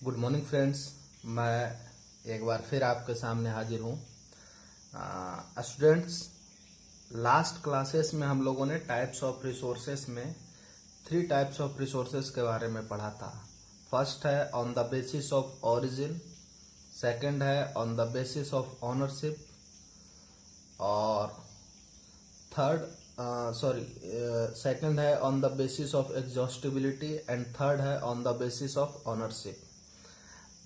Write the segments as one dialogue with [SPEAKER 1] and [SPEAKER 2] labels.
[SPEAKER 1] Good morning friends. मैं एक बार फिर आपके सामने हाजिर हूँ। स्टूडेंट्स, लास्ट क्लासेस में हम लोगों ने टाइप्स ऑफ रिसोर्सेस में 3 टाइप्स ऑफ रिसोर्सेस के बारे में पढ़ा था। फर्स्ट है on the basis of origin, second है on the basis of ownership, और सेकंड है on the basis of exhaustibility and third है on the basis of ownership.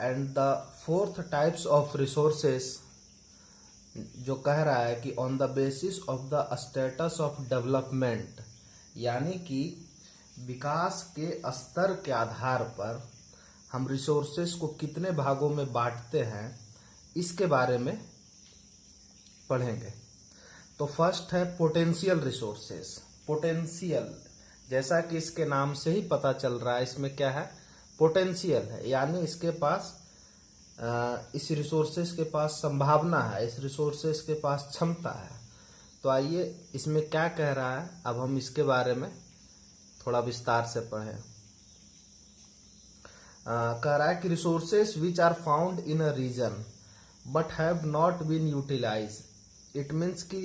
[SPEAKER 1] And the fourth types of resources जो कह रहा है कि on the basis of the status of development, यानी कि विकास के स्तर के आधार पर हम रिसोर्सेस को कितने भागों में बांटते हैं, इसके बारे में पढ़ेंगे। तो फर्स्ट है पोटेंशियल रिसोर्सेस। पोटेंशियल, जैसा कि इसके नाम से ही पता चल रहा है, इसमें क्या है, पोटेंशियल है, यानी इसके पास इस रिसोर्सेस के पास संभावना है, इस रिसोर्सेस के पास क्षमता है। तो आइए इसमें क्या कह रहा है, अब हम इसके बारे में थोड़ा विस्तार से पढ़ें। कह रहा है कि resources which are found in a region but have not been utilize. It means कि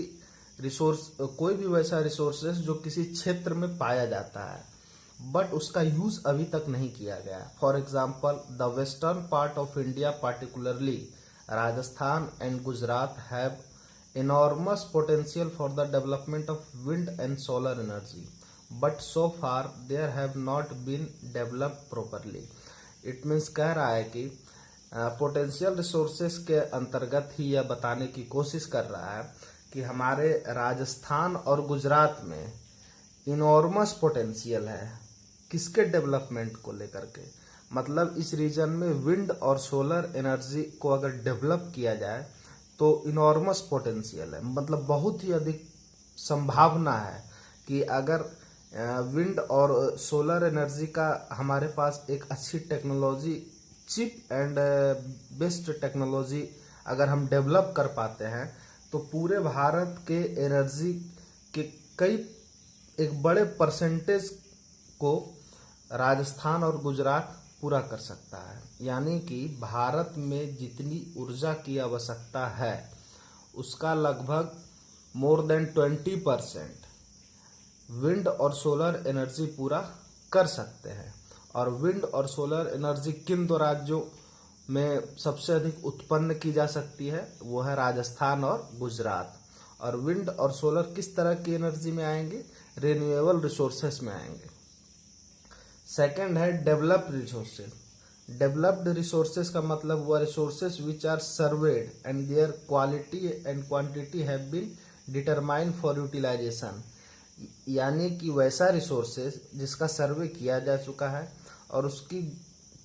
[SPEAKER 1] रिसोर्स, कोई भी वैसा रिसोर्सेस जो किसी क्षेत्र में पाया जाता है बट उसका यूज अभी तक नहीं किया गया। For example, the western part of India, particularly Rajasthan and Gujarat, have enormous potential for the development of wind and solar energy, but so far there have not been developed properly. It means कह रहा है कि potential resources के अंतर्गत ही यह बताने की कोशिश कर रहा है कि हमारे राजस्थान और गुजरात में इनॉर्मस पोटेंशियल है। किसके डेवलपमेंट को लेकर के, मतलब इस रीजन में विंड और सोलर एनर्जी को अगर डेवलप किया जाए तो इनॉर्मस पोटेंशियल है, मतलब बहुत ही अधिक संभावना है कि अगर विंड और सोलर एनर्जी का हमारे पास एक अच्छी technology, chip and best technology अगर हम डेवलप कर पाते हैं तो पूरे भारत के एनर्जी के एक बड़े परसेंटेज को राजस्थान और गुजरात पूरा कर सकता है। यानी कि भारत में जितनी ऊर्जा की आवश्यकता है उसका लगभग मोर देन 20% विंड और सोलर एनर्जी पूरा कर सकते हैं। और विंड और सोलर एनर्जी किन 2 राज्यों में सबसे अधिक उत्पन्न की जा सकती है, वो है राजस्थान और गुजरात। और विंड और सोलर किस तरह की एनर्जी में आएंगे, रिन्यूएबल रिसोर्सेस में आएंगे। सेकंड है डेवलप्ड रिसोर्सेज। डेवलप्ड रिसोर्सेज का मतलब हुआ resources which are surveyed and their quality and quantity have been determined for utilization, यानी कि वैसा रिसोर्सेज जिसका सर्वे किया जा चुका है और उसकी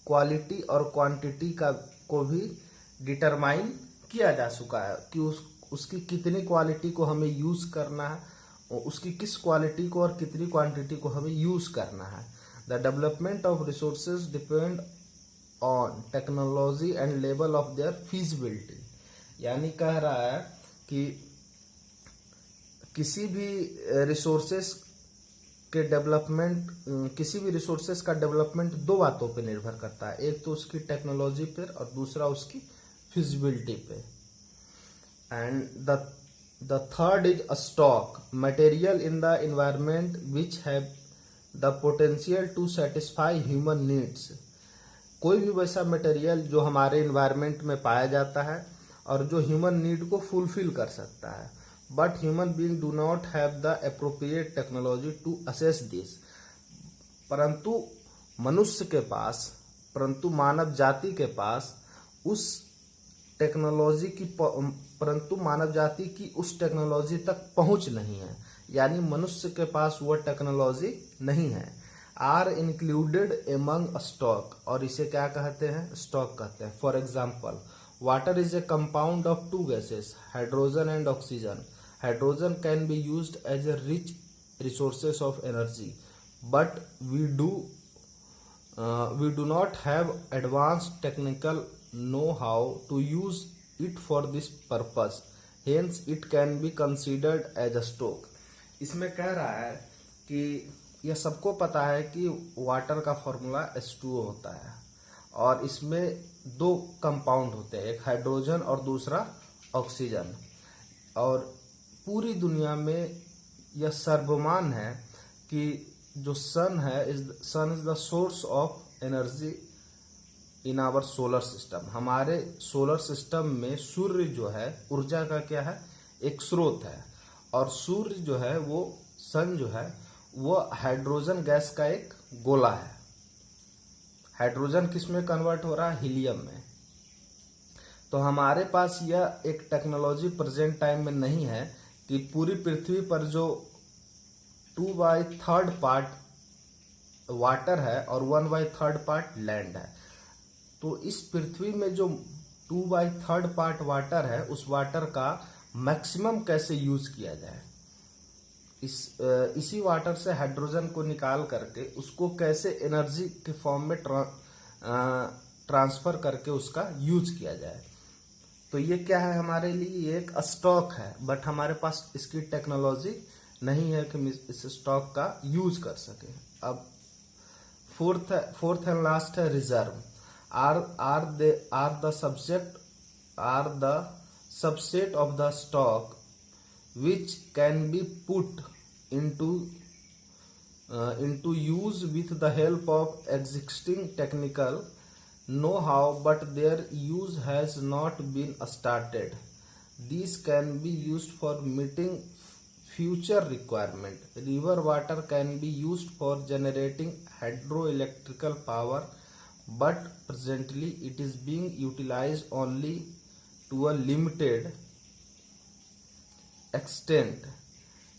[SPEAKER 1] क्वालिटी और क्वांटिटी को भी डिटरमाइन किया जा चुका है कि उसकी कितनी क्वालिटी को हमें यूज करना है, उसकी किस क्वालिटी को और कितनी क्वांटिटी को हमें यूज करना है। The development of resources depend on technology and level of their feasibility. यानी कह रहा है कि किसी भी रिसोर्सेस के डेवलपमेंट, किसी भी रिसोर्सेस का डेवलपमेंट 2 बातों पे निर्भर करता है, एक तो उसकी टेक्नोलॉजी पर और दूसरा उसकी फिजिबिलिटी पे। And the third is a stock material in the environment which have the potential to satisfy human needs. कोई भी वैसा मटेरियल जो हमारे इन्वायरमेंट में पाया जाता है और जो ह्यूमन नीड को फुलफिल कर सकता है, but human being do not have the appropriate technology to access this. परंतु मनुष्य के पास, परंतु मानव जाति के पास उस टेक्नोलॉजी की, परंतु मानव जाति की उस टेक्नोलॉजी तक पहुंच नहीं है, यानी मनुष्य के पास वह टेक्नोलॉजी नहीं है। आर इंक्लूडेड एमंग स्टॉक, और इसे क्या कहते हैं, स्टॉक कहते हैं। For example, water is a compound of 2 gases, hydrogen and oxygen. Hydrogen can be used as a rich resources of energy, but we do not have advanced technical know how to use it for this purpose, hence it can be considered as a stock. इसमें कह रहा है कि यह सबको पता है कि वाटर का फॉर्मूला H2O होता है और इसमें दो कंपाउंड होते हैं, एक हाइड्रोजन और दूसरा ऑक्सीजन। और पूरी दुनिया में यह सर्वमान्य है कि जो sun is the source of energy in our solar system. हमारे सोलर सिस्टम में सूर्य जो है ऊर्जा का क्या है, एक स्रोत है। और सूर्य जो है वो सन जो है वो हाइड्रोजन गैस का एक गोला है। हाइड्रोजन किस में कन्वर्ट हो रहा है, हीलियम में। तो हमारे पास यह एक टेक्नोलॉजी प्रेजेंट टाइम में नहीं है कि पूरी पृथ्वी पर जो 2/3 पार्ट वाटर है और 1/3 पार्ट लैंड है। तो इस पृथ्वी में जो 2/3 पार्ट वाटर है, उस वाटर का मैक्सिमम कैसे यूज किया जाए, इसी वाटर से हाइड्रोजन को निकाल करके उसको कैसे एनर्जी के फॉर्म में ट्रांसफर करके उसका यूज किया जाए। तो ये क्या है, हमारे लिए ये एक स्टॉक है, बट हमारे पास इसकी टेक्नोलॉजी नहीं है कि हम इस स्टॉक का यूज कर सके। अब फोर्थ एंड लास्ट है reserve. Are the subset of the stock which can be put into use with the help of existing technical know-how, but their use has not been started. These can be used for meeting future requirement. River water can be used for generating hydroelectrical power, but presently it is being utilized only to a limited extent.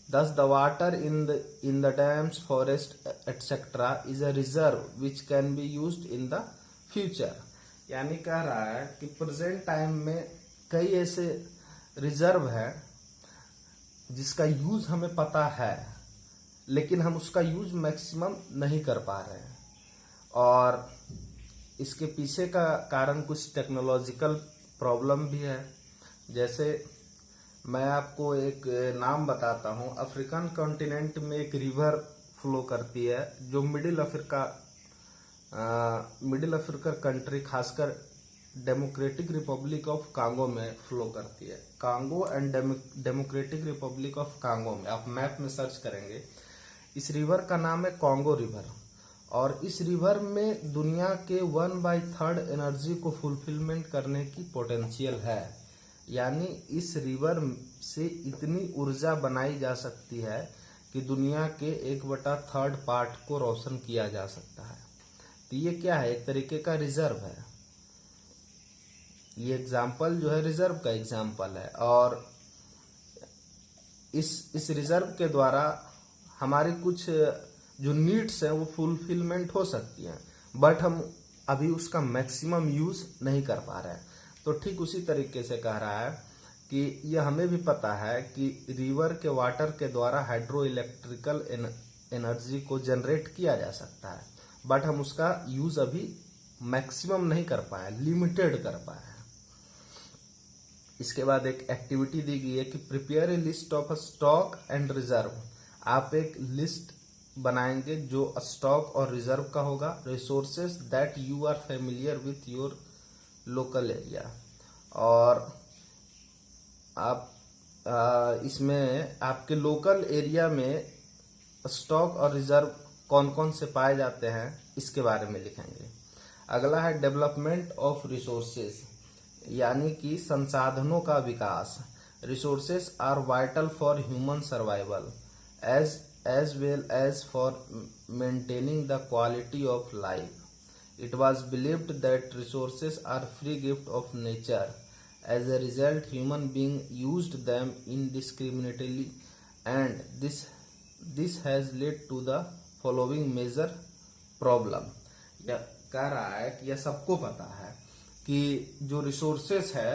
[SPEAKER 1] Thus the water in the dams, forest, etc. is a reserve which can be used in the future. यानी कह रहा है कि present time में कई ऐसे reserve है जिसका यूज हमें पता है, लेकिन हम उसका यूज मैक्सिमम नहीं कर पा रहे हैं। और इसके पीछे का कारण कुछ टेक्नोलॉजिकल प्रॉब्लम भी है। जैसे मैं आपको एक नाम बताता हूँ। अफ्रीकन कॉन्टिनेंट में एक रिवर फ्लो करती है जो मिडिल अफ्रीका कंट्री, खासकर डेमोक्रेटिक रिपब्लिक ऑफ कांगो में फ्लो करती है। Congo and democratic Republic of Congo में आप मैप में सर्च करेंगे, इस रिवर का नाम है कॉन्गो रिवर। और इस रिवर में दुनिया के 1/3 एनर्जी को फुलफिलमेंट करने की पोटेंशियल है। यानी इस रिवर से इतनी ऊर्जा बनाई जा सकती है कि दुनिया के 1/3 पार्ट को रोशन किया जा सकता है। तो ये क्या है, एक तरीके का रिजर्व है। ये एग्जाम्पल जो है रिजर्व का एग्जाम्पल है। और इस रिजर्व के द्वारा हमारी कुछ जो नीड्स है वो फुलफिलमेंट हो सकती हैं, बट हम अभी उसका मैक्सिमम यूज नहीं कर पा रहे हैं। तो ठीक उसी तरीके से कह रहा है कि यह हमें भी पता है कि रिवर के वाटर के द्वारा हाइड्रो इलेक्ट्रिकल एनर्जी को जनरेट किया जा सकता है, बट हम उसका यूज अभी मैक्सिमम नहीं कर पाए, लिमिटेड कर पाए हैं। इसके बाद एक एक्टिविटी दी गई है कि prepare a list of stock and reserve. आप एक लिस्ट बनाएंगे जो स्टॉक और रिजर्व का होगा। Resources that you are familiar with your local area. और आप इसमें आपके लोकल एरिया में स्टॉक और रिजर्व कौन कौन से पाए जाते हैं इसके बारे में लिखेंगे। अगला है डेवलपमेंट ऑफ रिसोर्सेज, यानी कि संसाधनों का विकास। Resources are vital for human survival as well as for maintaining the quality of life. It was believed that resources are free gift of nature. As a result, human beings used them indiscriminately, and this has led to the following major problem. यह कह रहा है कि यह सबको पता है कि जो रिसोर्सेस है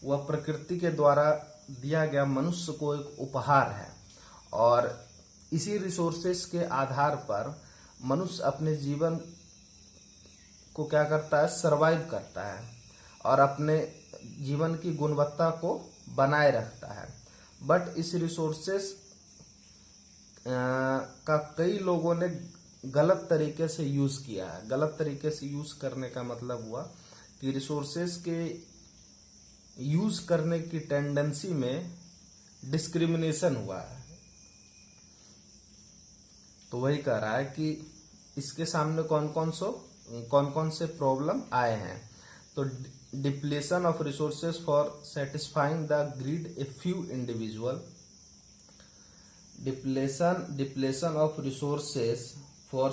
[SPEAKER 1] वह प्रकृति के द्वारा दिया गया मनुष्य को एक उपहार है, और इसी रिसोर्सेस के आधार पर मनुष्य अपने जीवन को क्या करता है, सरवाइव करता है और अपने जीवन की गुणवत्ता को बनाए रखता है। बट इस रिसोर्सेस का कई लोगों ने गलत तरीके से यूज किया है। गलत तरीके से यूज करने का मतलब हुआ कि रिसोर्सेज के यूज करने की टेंडेंसी में डिस्क्रिमिनेशन हुआ है। तो वही कह रहा है कि इसके सामने कौन कौन से प्रॉब्लम आए हैं। तो depletion of resources for satisfying the greed a few individual, depletion of resources for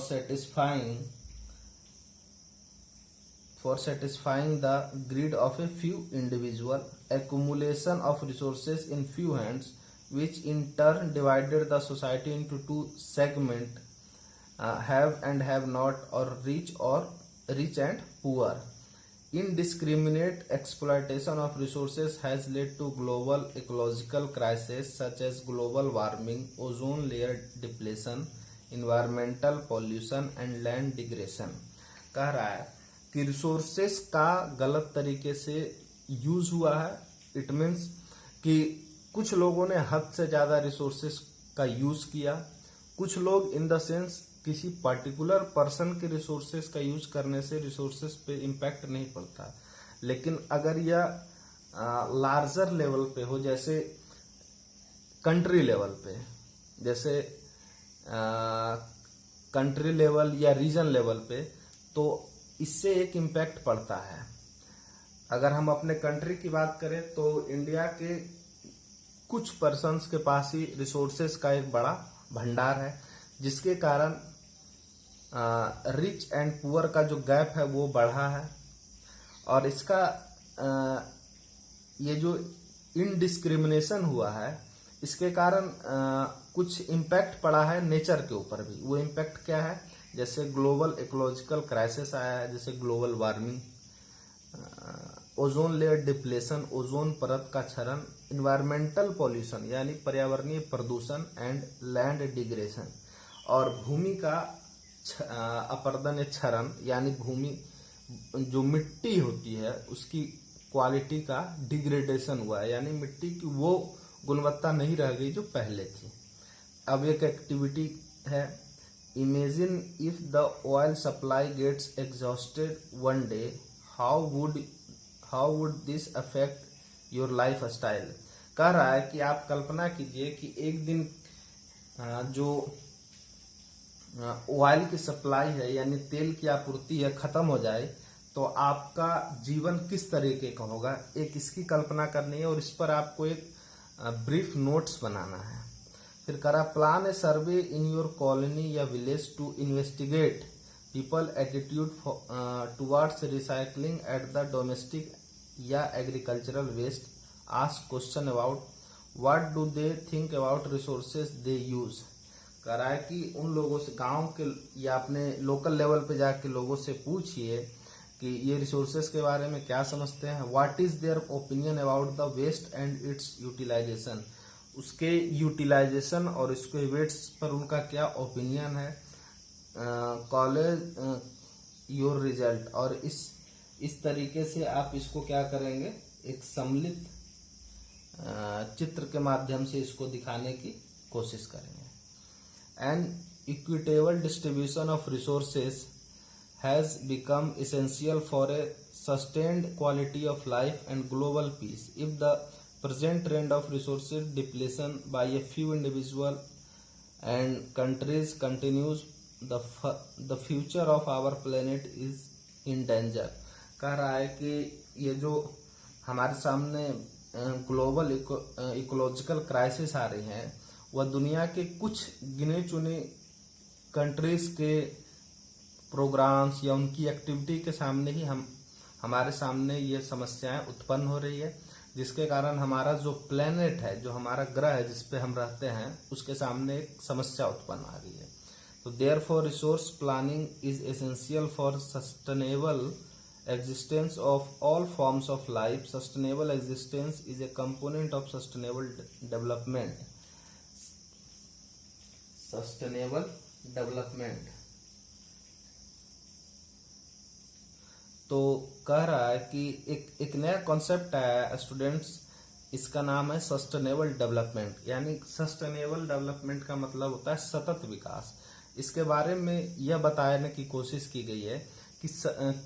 [SPEAKER 1] satisfying the greed of a few individual, accumulation of resources in few hands, which in turn divided the society into two segments, have and have not, or rich and poor. Indiscriminate exploitation of resources has led to global ecological crises such as global warming, ozone layer depletion, environmental pollution and land digression. कह रहा है कि resources का गलत तरीके से use हुआ है। इट मीन्स कि कुछ लोगों ने हद से ज्यादा रिसोर्सेस का यूज किया। कुछ लोग इन द सेंस किसी पर्टिकुलर पर्सन के रिसोर्सेस का यूज करने से रिसोर्सेस पे इम्पैक्ट नहीं पड़ता, लेकिन अगर यह लार्जर लेवल पे हो, जैसे कंट्री लेवल पे, जैसे कंट्री लेवल या रीजन लेवल पे, तो इससे एक इम्पैक्ट पड़ता है। अगर हम अपने कंट्री की बात करें तो इंडिया के कुछ पर्सन्स के पास ही रिसोर्सेस का एक बड़ा भंडार है, जिसके कारण रिच एंड पुअर का जो गैप है वो बढ़ा है। और इसका ये जो इनडिस्क्रिमिनेशन हुआ है, इसके कारण कुछ इम्पैक्ट पड़ा है नेचर के ऊपर भी। वो इम्पैक्ट क्या है? जैसे ग्लोबल इकोलॉजिकल क्राइसिस आया है, जैसे global warming, ozone layer depletion, ozone परत का क्षरण, इन्वायरमेंटल पॉल्यूशन यानी पर्यावरणीय प्रदूषण एंड लैंड डिग्रेशन, और भूमि का अपर्दन क्षरण यानी भूमि जो मिट्टी होती है उसकी क्वालिटी का डिग्रेडेशन हुआ है, यानी मिट्टी की वो गुणवत्ता नहीं रह गई जो पहले थी। अब एक एक्टिविटी है, imagine if the oil supply gets exhausted one day, how would this affect your lifestyle. कह रहा है कि आप कल्पना कीजिए कि एक दिन जो ऑयल की सप्लाई है यानी तेल की आपूर्ति है खत्म हो जाए, तो आपका जीवन किस तरीके का होगा, एक इसकी कल्पना करनी है और इस पर आपको एक ब्रीफ नोट्स बनाना है। फिर करा plan a survey in your colony या village to investigate people attitude towards recycling at the domestic या agricultural waste. Ask question about what do they think about resources they use. कह रहा है कि उन लोगों से, गांव के या अपने लोकल लेवल पे जाके लोगों से पूछिए कि ये रिसोर्सेज के बारे में क्या समझते हैं। What is their opinion about the waste and its utilization, उसके यूटिलाइजेशन और इसके वेस्ट पर उनका क्या ओपिनियन है। कॉलेज योर रिजल्ट, और इस तरीके से आप इसको क्या करेंगे, एक सम्मिलित चित्र के माध्यम से इसको दिखाने की कोशिश करेंगे। An equitable distribution of resources has become essential for a sustained quality of life and global peace. If the present trend of resources depletion by a few individuals and countries continues, the future of our planet is in danger. कह रहा है कि ये जो हमारे सामने global ecological crisis आ रही है, वह दुनिया के कुछ गिने चुने कंट्रीज के प्रोग्राम्स या उनकी एक्टिविटी के सामने ही हमारे सामने ये समस्याएं उत्पन्न हो रही है, जिसके कारण हमारा जो प्लेनेट है, जो हमारा ग्रह है जिस पे हम रहते हैं, उसके सामने एक समस्या उत्पन्न आ रही है। तो therefore resource planning is essential for sustainable existence of all forms of life. Sustainable existence is a component of sustainable development. Sustainable development. तो कह रहा है कि एक नया कॉन्सेप्ट आया है स्टूडेंट्स, इसका नाम है सस्टेनेबल डेवलपमेंट। यानी सस्टेनेबल डेवलपमेंट का मतलब होता है सतत विकास। इसके बारे में यह बताने की कोशिश की गई है कि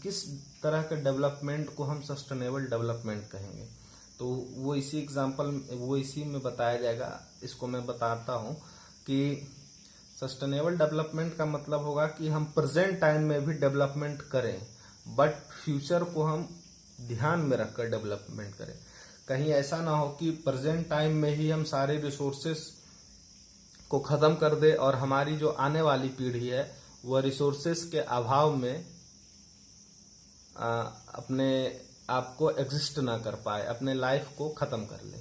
[SPEAKER 1] किस तरह के डेवलपमेंट को हम सस्टेनेबल डेवलपमेंट कहेंगे। तो वो इसी में बताया जाएगा। इसको मैं बताता हूँ कि सस्टेनेबल डेवलपमेंट का मतलब होगा कि हम प्रेजेंट टाइम में भी डेवलपमेंट करें, बट फ्यूचर को हम ध्यान में रखकर डेवलपमेंट करें। कहीं ऐसा ना हो कि प्रेजेंट टाइम में ही हम सारे रिसोर्सेस को खत्म कर दे और हमारी जो आने वाली पीढ़ी है वह रिसोर्सेस के अभाव में अपने आप को एग्जिस्ट ना कर पाए, अपने लाइफ को खत्म कर ले।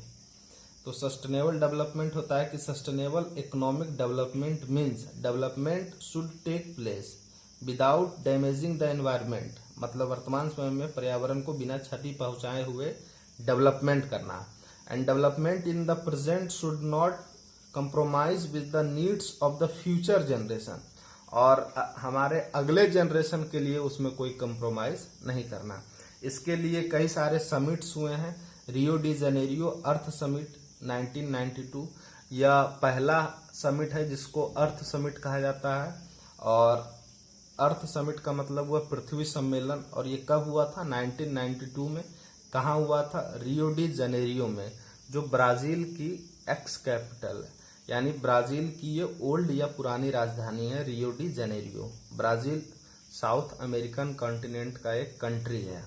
[SPEAKER 1] तो सस्टेनेबल डेवलपमेंट होता है कि sustainable economic development means development should take place without damaging the environment. मतलब वर्तमान समय में पर्यावरण को बिना क्षति पहुंचाए हुए डेवलपमेंट करना। And development in the present should not compromise with the needs of the future generation. और हमारे अगले जनरेशन के लिए उसमें कोई कंप्रोमाइज नहीं करना। इसके लिए कई सारे समिट्स हुए हैं। रियो डी जेनेरियो अर्थ समिट 1992 यह पहला समिट है जिसको अर्थ समिट कहा जाता है। और अर्थ समिट का मतलब हुआ पृथ्वी सम्मेलन। और ये कब हुआ था? 1992 में। कहाँ हुआ था? रियो डी जेनेरियो में, जो ब्राजील की एक्स कैपिटल है, यानी ब्राजील की ये ओल्ड या पुरानी राजधानी है। रियो de Janeiro Brazil south American continent का एक कंट्री है।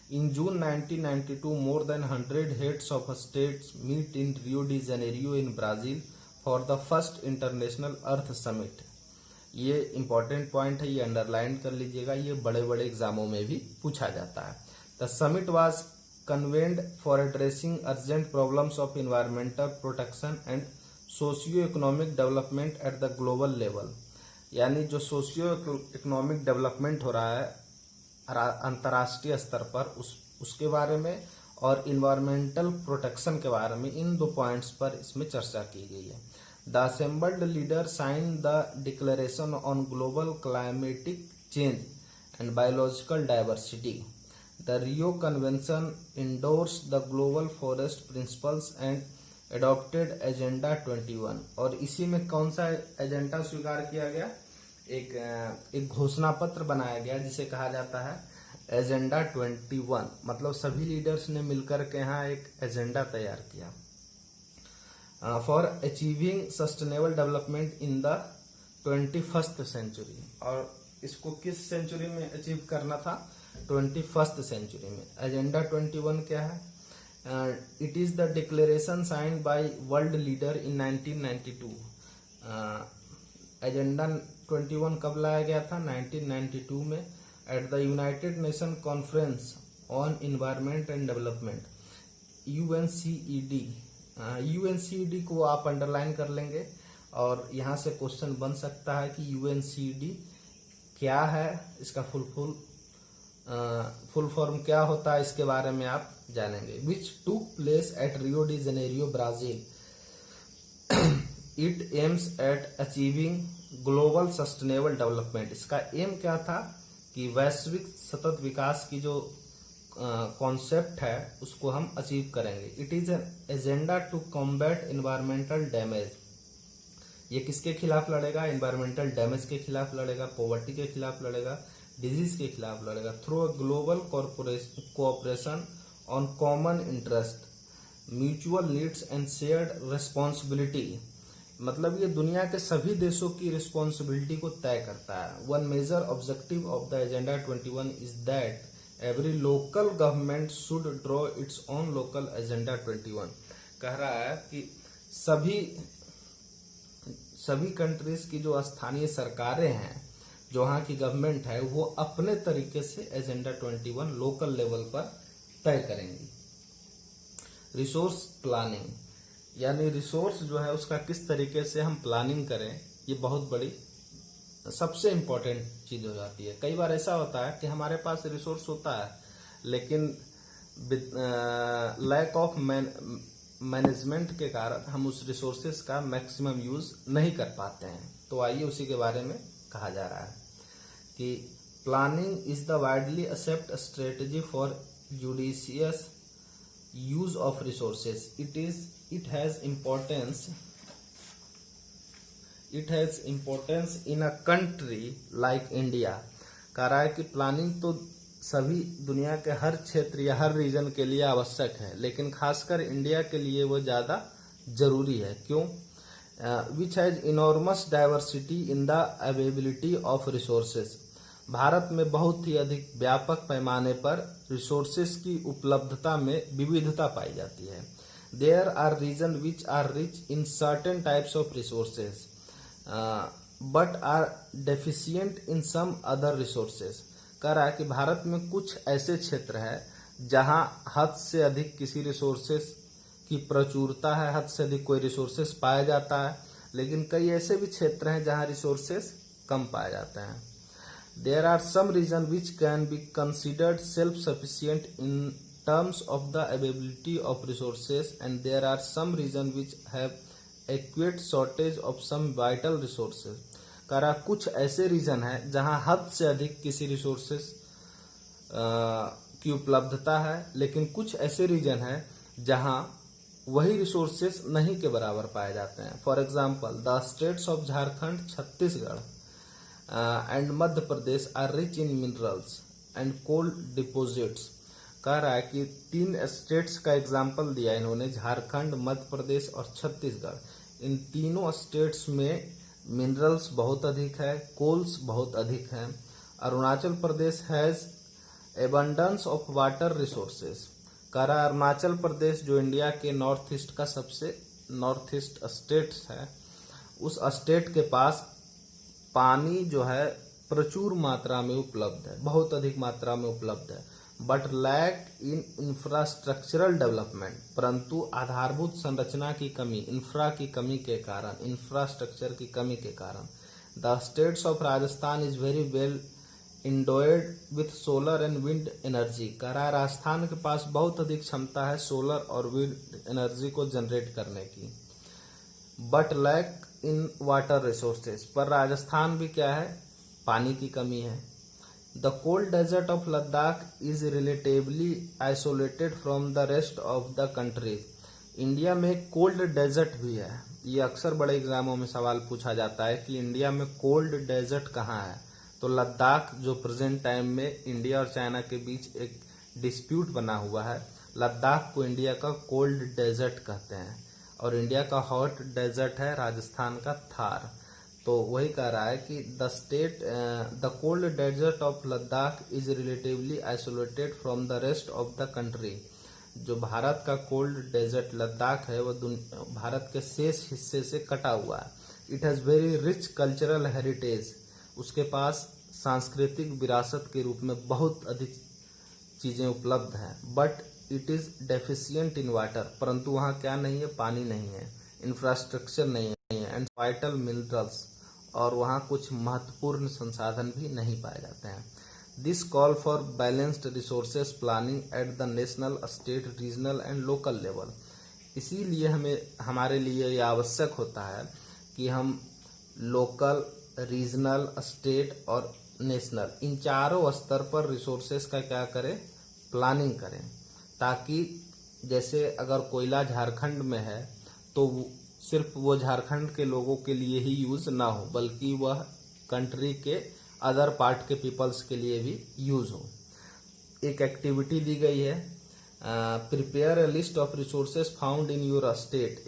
[SPEAKER 1] In June 1992, more than 100 heads of states meet in Rio de Janeiro in Brazil for the first International Earth Summit। ये इम्पोर्टेंट पॉइंट है, ये अंडरलाइन कर लीजिएगा, ये बड़े बड़े एग्जामों में भी पूछा जाता है। The summit was convened for addressing urgent problems of environmental protection and socio economic development at the global level. यानी जो सोशियो इकोनॉमिक डेवलपमेंट हो रहा है अंतर्राष्ट्रीय स्तर पर उसके बारे में और इन्वायरमेंटल प्रोटेक्शन के बारे में, इन दो पॉइंट्स पर इसमें चर्चा की गई है। The assembled leader sign the declaration on global climatic change and biological diversity. The Rio convention endorse the global forest principles and adopted agenda 21। और इसी में कौन सा एजेंडा स्वीकार किया गया? एक घोषणा पत्र बनाया गया जिसे कहा जाता है एजेंडा 21। मतलब सभी लीडर्स ने मिलकर के यहाँ एक एजेंडा तैयार किया for achieving sustainable development in the 21st century. और इसको किस सेंचुरी में अचीव करना था? 21st सेंचुरी में। एजेंडा 21 क्या है? It is the declaration signed by world leader in 1992। Agenda 21 कब लाया गया था? 1992 में at the United nation conference on environment and development, UNCED। UNCED को आप अंडरलाइन कर लेंगे और यहाँ से क्वेश्चन बन सकता है कि UNCED क्या है, इसका फुल फॉर्म क्या होता है, इसके बारे में आप जानेंगे। Which took place at Rio de Janeiro Brazil. It aims at achieving global sustainable development. इसका एम क्या था कि वैश्विक सतत विकास की जो कॉन्सेप्ट है उसको हम अचीव करेंगे। It is an agenda to combat environmental damage. ये किसके खिलाफ लड़ेगा? एनवायरमेंटल डैमेज के खिलाफ लड़ेगा, पॉवर्टी के खिलाफ लड़ेगा, डिजीज के खिलाफ लड़ेगा through a global cooperation on common interest, mutual needs and shared responsibility. मतलब ये दुनिया के सभी देशों की रिस्पॉन्सिबिलिटी को तय करता है। One major objective of the agenda 21 is that every local government should draw its own local agenda 21। कह रहा है कि सभी कंट्रीज की जो स्थानीय सरकारें हैं, जो वहाँ की गवर्नमेंट है, वो अपने तरीके से एजेंडा 21 लोकल लेवल पर तय करेंगी। रिसोर्स प्लानिंग, यानी रिसोर्स जो है उसका किस तरीके से हम प्लानिंग करें, ये बहुत बड़ी सबसे इम्पोर्टेंट चीज हो जाती है। कई बार ऐसा होता है कि हमारे पास रिसोर्स होता है लेकिन लैक ऑफ मैनेजमेंट के कारण हम उस रिसोर्सेस का मैक्सिमम यूज नहीं कर पाते हैं। तो आइए उसी के बारे में कहा जा रहा है कि planning is the widely accept strategy for judicious use of resources. It has it has importance in a country like India. कह रहा है कि प्लानिंग तो सभी दुनिया के हर क्षेत्र या हर रीजन के लिए आवश्यक है, लेकिन खासकर इंडिया के लिए वो ज़्यादा जरूरी है। क्यों? Which has enormous diversity in the availability of resources. Bharat में बहुत ही अधिक व्यापक पैमाने पर रिसोर्सेज की उपलब्धता में विविधता पाई जाती है। There are region which are rich in certain types of resources but are deficient in some other resources. कह रहा है कि भारत में कुछ ऐसे क्षेत्र है जहां हद से अधिक किसी रिसोर्सेज की प्रचुरता है, हद से अधिक कोई रिसोर्सेज पाया जाता है, लेकिन कई ऐसे भी क्षेत्र हैं जहां रिसोर्सेज कम पाए जाते हैं। There are some regions which can be considered self-sufficient in terms of the availability of resources, and there are some regions which have acute shortage of some vital resources। कह रहा कुछ ऐसे रीजन है जहां हद से अधिक किसी रिसोर्सेज की उपलब्धता है, लेकिन कुछ ऐसे रीजन है जहां वही रिसोर्सेज नहीं के बराबर पाए जाते हैं। For example the states of Jharkhand, Chhattisgarh and Madhya Pradesh are rich in minerals and coal deposits. कह रहा है कि 3 स्टेट्स का एग्जाम्पल दिया इन्होंने, झारखंड, मध्य प्रदेश और छत्तीसगढ़। इन तीनों स्टेट्स में मिनरल्स बहुत अधिक है, कोल्स बहुत अधिक हैं। Arunachal Pradesh has abundance of water resources. कह रहा है अरुणाचल प्रदेश जो इंडिया के नॉर्थ ईस्ट का सबसे नॉर्थ ईस्ट स्टेट है, उस स्टेट के पास पानी जो है प्रचुर मात्रा में उपलब्ध है, बहुत अधिक मात्रा में उपलब्ध है। But lack in infrastructural development, परंतु आधारभूत संरचना की कमी, इंफ्रा की कमी के कारण, इंफ्रास्ट्रक्चर की कमी के कारण। The states of Rajasthan is very well endowed with solar and wind energy. कह रहा है राजस्थान के पास बहुत अधिक क्षमता है सोलर और विंड एनर्जी को जनरेट करने की। But lack in water resources, पर राजस्थान भी क्या है, पानी की कमी है। The cold desert of Ladakh is relatively isolated from the rest of the country. India में कोल्ड डेजर्ट भी है। ये अक्सर बड़े एग्जामों में सवाल पूछा जाता है कि इंडिया में कोल्ड डेजर्ट कहाँ है। तो लद्दाख जो प्रेजेंट टाइम में इंडिया और चाइना के बीच एक डिस्प्यूट बना हुआ है, लद्दाख को इंडिया का कोल्ड डेजर्ट कहते हैं, और इंडिया का हॉट डेजर्ट है राजस्थान का थार। तो वही कह रहा है कि the cold desert of Ladakh is relatively isolated from the rest of the country. जो भारत का कोल्ड डेजर्ट लद्दाख है वह भारत के शेष हिस्से से कटा हुआ है। It has very rich cultural heritage, उसके पास सांस्कृतिक विरासत के रूप में बहुत अधिक चीजें उपलब्ध हैं। But it is deficient in water, परंतु वहाँ क्या नहीं है, पानी नहीं है, इंफ्रास्ट्रक्चर नहीं है, एंड वाइटल मिनरल्स, और वहाँ कुछ महत्वपूर्ण संसाधन भी नहीं पाए जाते हैं। This call for balanced resources planning at the national, state, regional and local level. इसीलिए हमारे लिए यह आवश्यक होता है कि हम लोकल, रीजनल, स्टेट और नेशनल, इन चारों स्तर पर रिसोर्सेज का क्या करें, प्लानिंग करें, ताकि जैसे अगर कोयला झारखंड में है तो सिर्फ वो झारखंड के लोगों के लिए ही यूज ना हो, बल्कि वह कंट्री के अदर पार्ट के पीपल्स के लिए भी यूज हो। एक एक्टिविटी दी गई है, prepare a list of resources found in your state.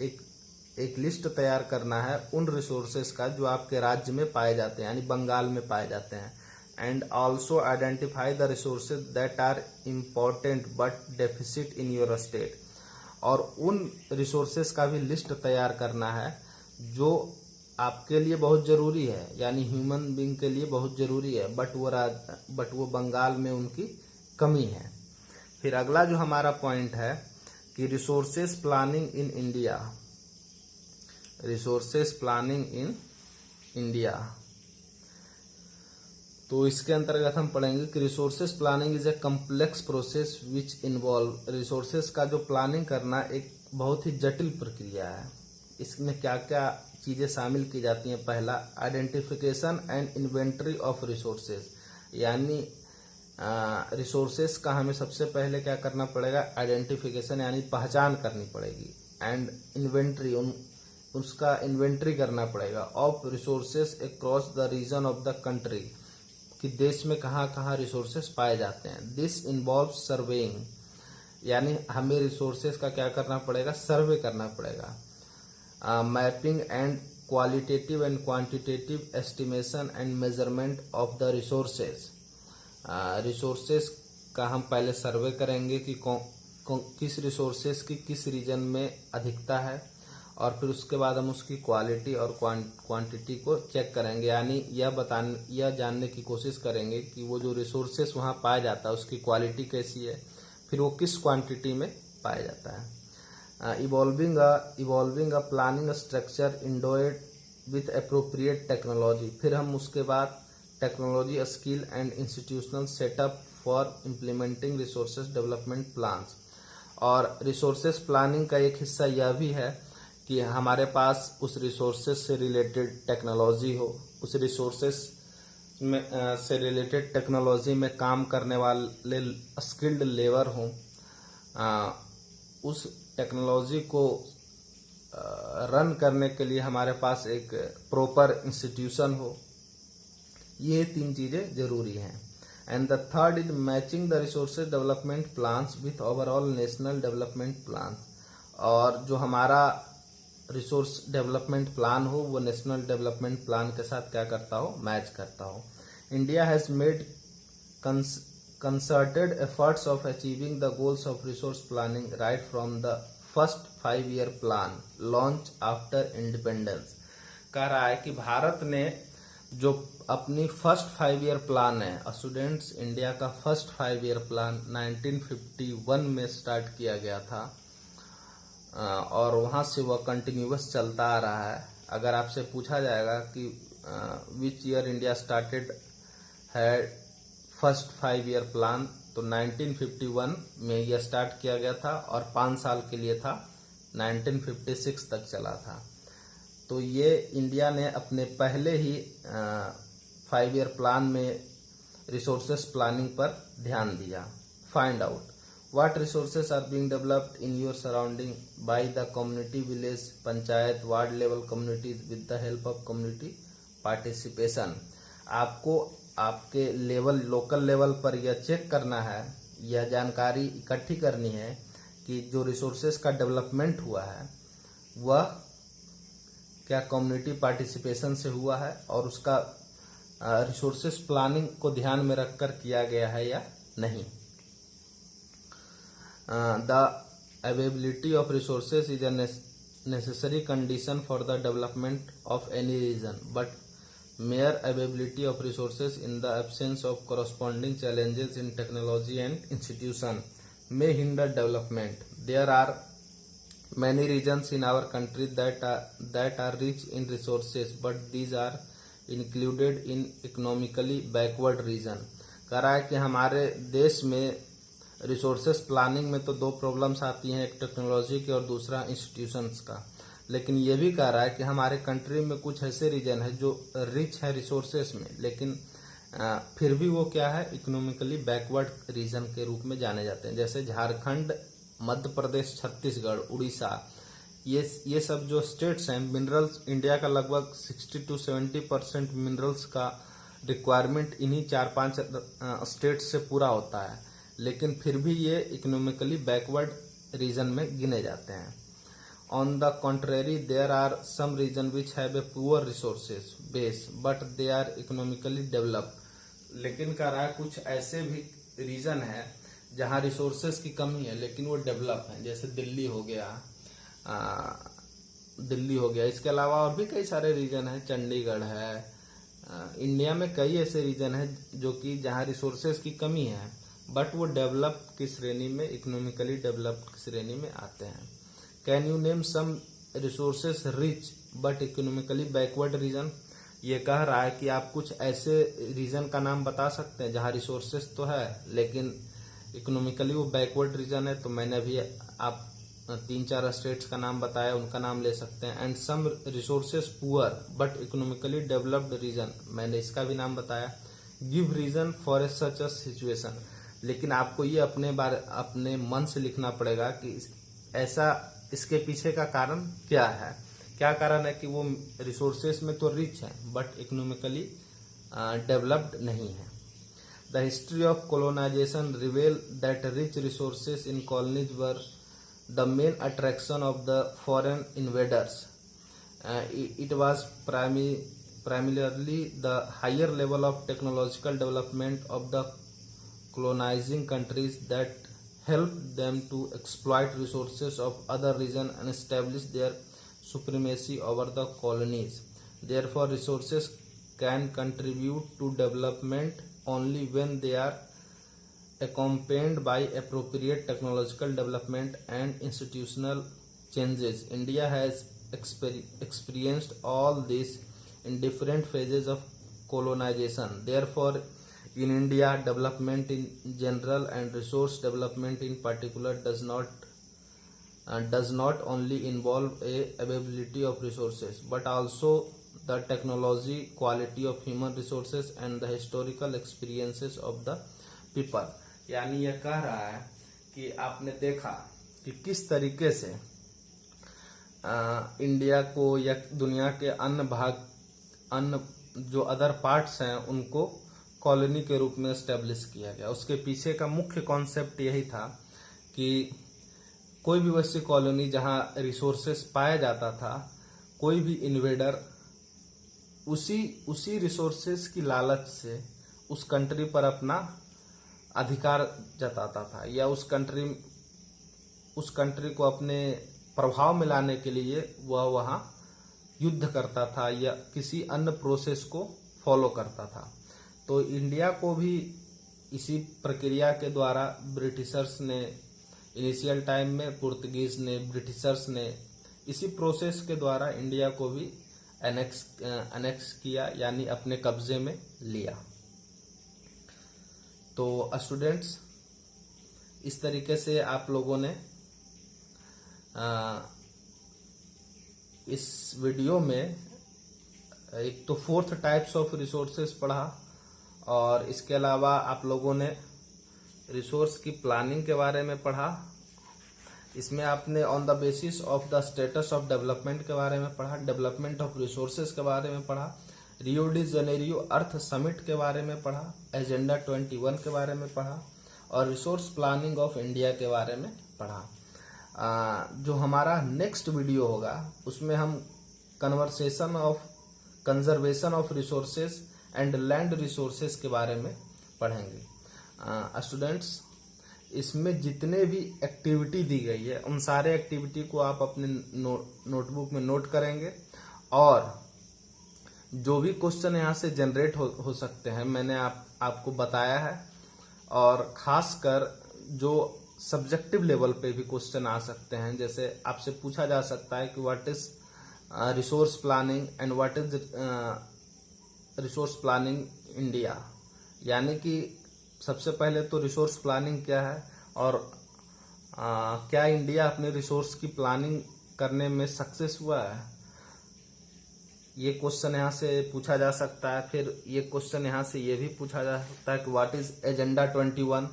[SPEAKER 1] एक लिस्ट तैयार करना है उन रिसोर्सेज का जो आपके राज्य में पाए जाते हैं, यानी बंगाल में पाए जाते हैं। And also identify the resources that are important but deficit in your state. और उन रिसोर्सेज का भी लिस्ट तैयार करना है जो आपके लिए बहुत जरूरी है, यानी ह्यूमन बीइंग के लिए बहुत जरूरी है, बट वो बंगाल में उनकी कमी है। फिर अगला जो हमारा पॉइंट है कि resources planning in India, resources planning in India. तो इसके अंतर्गत हम पढ़ेंगे कि resources planning is a complex process which involve. Resources का जो प्लानिंग करना एक बहुत ही जटिल प्रक्रिया है। इसमें क्या क्या चीजें शामिल की जाती हैं। पहला, identification and inventory of resources, यानी रिसोर्सेज का हमें सबसे पहले क्या करना पड़ेगा, आइडेंटिफिकेशन यानी पहचान करनी पड़ेगी, एंड इन्वेंट्री उसका इन्वेंट्री करना पड़ेगा of resources across the region of the country, कि देश में कहाँ कहाँ रिसोर्सेस पाए जाते हैं। दिस इन्वॉल्व सर्वेइंग, यानी हमें रिसोर्सेस का क्या करना पड़ेगा, सर्वे करना पड़ेगा। Mapping and qualitative and quantitative estimation and measurement of the resources. Resources का हम पहले सर्वे करेंगे कि किस रिसोर्सेस की किस रीजन में अधिकता है, और फिर उसके बाद हम उसकी क्वालिटी और क्वांटिटी को चेक करेंगे, यानी यह जानने की कोशिश करेंगे कि वो जो रिसोर्सेस वहाँ पाया जाता है उसकी क्वालिटी कैसी है, फिर वो किस क्वांटिटी में पाया जाता है। Evolving a planning structure endowed with appropriate technology, फिर हम उसके बाद technology skill and institutional setup for implementing resources development plans. और रिसोर्सेज प्लानिंग का एक हिस्सा यह भी है कि हमारे पास उस रिसोर्सेज से रिलेटेड टेक्नोलॉजी हो, उस रिसोर्सेज में से रिलेटेड टेक्नोलॉजी में काम करने वाले स्किल्ड लेबर हों, उस टेक्नोलॉजी को रन करने के लिए हमारे पास एक प्रॉपर इंस्टीट्यूशन हो। ये 3 चीज़ें जरूरी हैं। And the third is matching the resources development plans with overall national development plan, और जो हमारा रिसोर्स डेवलपमेंट प्लान हो वो नेशनल डेवलपमेंट प्लान के साथ क्या करता हो, मैच करता हो। India has made concerted efforts of achieving the goals of resource planning right from the first 5-year plan launch after independence। कह रहा है कि भारत ने जो अपनी फर्स्ट 5-year प्लान है, स्टूडेंट्स इंडिया का फर्स्ट 5-year प्लान 1951 में स्टार्ट किया गया था, और वहाँ से वह कंटिन्यूअस चलता आ रहा है। अगर आपसे पूछा जाएगा कि विच ईयर इंडिया स्टार्टेड है फर्स्ट 5-year प्लान, तो 1951 में यह स्टार्ट किया गया था और 5 साल के लिए था, 1956 तक चला था। तो ये इंडिया ने अपने पहले ही 5-year प्लान में रिसोर्सेस प्लानिंग पर ध्यान दिया। Find out what resources are being developed in your surrounding by the community, village, panchayat, ward level communities with the help of community participation। आपको आपके लेवल, लोकल लेवल पर यह चेक करना है, यह जानकारी इकट्ठी करनी है कि जो रिसोर्सेस का डेवलपमेंट हुआ है वह क्या कम्युनिटी पार्टिसिपेशन से हुआ है और उसका रिसोर्सेस प्लानिंग को ध्यान में रखकर किया गया है या नहीं। The availability of resources is a necessary condition for the development of any region, but mere availability of resources in the absence of corresponding challenges in technology and institution may hinder development. There are many regions in our country that are rich in resources, but these are included in economically backward region। कह रहा है कि हमारे देश में resources planning में तो 2 problems आती हैं, एक टेक्नोलॉजी की और दूसरा इंस्टीट्यूशंस का। लेकिन ये भी कह रहा है कि हमारे कंट्री में कुछ ऐसे रीजन है जो रिच है रिसोर्सेस में, लेकिन फिर भी वो क्या है, इकोनॉमिकली बैकवर्ड रीजन के रूप में जाने जाते हैं। जैसे झारखंड, मध्य प्रदेश, छत्तीसगढ़, उड़ीसा, ये सब जो स्टेट्स हैं, मिनरल्स, इंडिया का लगभग 60 to 70% मिनरल्स का रिक्वायरमेंट इन्हीं 4-5 स्टेट्स से पूरा होता है, लेकिन फिर भी ये इकोनॉमिकली बैकवर्ड रीजन में गिने जाते हैं। On the contrary there are some region which have a poor resources base but they are economically developed. लेकिन कह रहा है कुछ ऐसे भी रीजन है जहाँ रिसोर्सेज की कमी है लेकिन वो डेवलप है, जैसे दिल्ली हो गया। इसके अलावा और भी कई सारे रीजन हैं, चंडीगढ़ है। इंडिया में कई ऐसे रीजन हैं जो कि जहाँ रिसोर्सेज की कमी है बट वो डेवलप की श्रेणी में, इकोनॉमिकली डेवलप्ड की श्रेणी में आते हैं। Can you name some resources rich but economically backward region. ये कह रहा है कि आप कुछ ऐसे रीजन का नाम बता सकते हैं जहाँ रिसोर्सेस तो है लेकिन इकोनॉमिकली वो बैकवर्ड रीजन है। तो मैंने अभी आप 3-4 स्टेट्स का नाम बताया, उनका नाम ले सकते हैं। And some resources poor but economically developed region, मैंने इसका भी नाम बताया। Give reason for a such a situation, लेकिन आपको ये अपने मन से लिखना पड़ेगा कि ऐसा, इसके पीछे का कारण क्या है क्या कारण है कि वो रिसोर्सेस में तो रिच है बट इकोनॉमिकली डेवलप्ड नहीं है। The history of colonization reveal that rich resources in colonies were the main attraction of the foreign invaders. It was primarily the higher level of technological development of the colonizing countries that helped them to exploit resources of other regions and establish their supremacy over the colonies. Therefore, resources can contribute to development only when they are accompanied by appropriate technological development and institutional changes. India has experienced all this in different phases of colonization. Therefore, in India, development in general and resource development in particular does not only involve a availability of resources but also the technology, quality of human resources and the historical experiences of the people. यानी यह कह रहा है कि आपने देखा कि किस तरीके से इंडिया को या दुनिया के अन्य जो अदर पार्ट्स हैं उनको कॉलोनी के रूप में एस्टेब्लिश किया गया। उसके पीछे का मुख्य कॉन्सेप्ट यही था कि कोई भी वैसी कॉलोनी जहां रिसोर्सेस पाया जाता था, कोई भी इन्वेडर उसी रिसोर्सेस की लालच से उस कंट्री पर अपना अधिकार जताता था या उस कंट्री को अपने प्रभाव में लाने के लिए वह वहां युद्ध करता था या किसी अन्य प्रोसेस को फॉलो करता था। तो इंडिया को भी इसी प्रक्रिया के द्वारा ब्रिटिशर्स ने इनिशियल टाइम में, पुर्तगीज ने, ब्रिटिशर्स ने इसी प्रोसेस के द्वारा इंडिया को भी एनेक्स किया यानी अपने कब्जे में लिया। तो स्टूडेंट्स, इस तरीके से आप लोगों ने इस वीडियो में एक तो 4th टाइप्स ऑफ रिसोर्सेस पढ़ा और इसके अलावा आप लोगों ने रिसोर्स की प्लानिंग के बारे में पढ़ा। इसमें आपने on the basis of the status of development के बारे में पढ़ा, डेवलपमेंट ऑफ रिसोर्सेज के बारे में पढ़ा, रियो डी जेनेरियो अर्थ समिट के बारे में पढ़ा, एजेंडा 21 के बारे में पढ़ा और रिसोर्स प्लानिंग ऑफ इंडिया के बारे में पढ़ा। जो हमारा नेक्स्ट वीडियो होगा उसमें हम conservation of resources and land resources के बारे में पढ़ेंगे। स्टूडेंट्स, इसमें जितने भी एक्टिविटी दी गई है उन सारे एक्टिविटी को आप अपने नोटबुक में नोट करेंगे और जो भी क्वेश्चन यहाँ से जनरेट हो सकते हैं मैंने आपको बताया है। और खासकर जो सब्जेक्टिव लेवल पे भी क्वेश्चन आ सकते हैं, जैसे आपसे पूछा जा सकता है कि what is resource planning and what is resource planning India, यानी कि सबसे पहले तो रिसोर्स प्लानिंग क्या है और क्या इंडिया अपने रिसोर्स की प्लानिंग करने में सक्सेस हुआ है, ये क्वेश्चन यहाँ से पूछा जा सकता है। फिर ये क्वेश्चन यहाँ से ये भी पूछा जा सकता है कि व्हाट इज एजेंडा 21,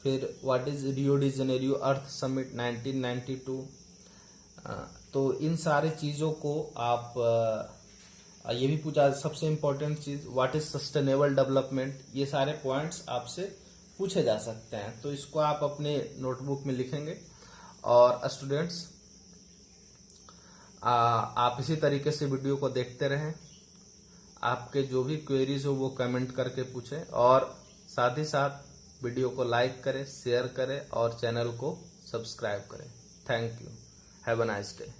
[SPEAKER 1] फिर what is Rio de Janeiro earth summit 1992। तो इन सारी चीज़ों को आप ये भी पूछा, सबसे important cheese what is sustainable development, ये सारे पॉइंट्स आपसे पूछे जा सकते हैं। तो इसको आप अपने नोटबुक में लिखेंगे। और स्टूडेंट्स, आप इसी तरीके से वीडियो को देखते रहें। आपके जो भी क्वेरीज हो वो कमेंट करके पूछें और साथ ही साथ वीडियो को लाइक करें, शेयर करें और चैनल को सब्सक्राइब करें। Thank you. Have a nice day.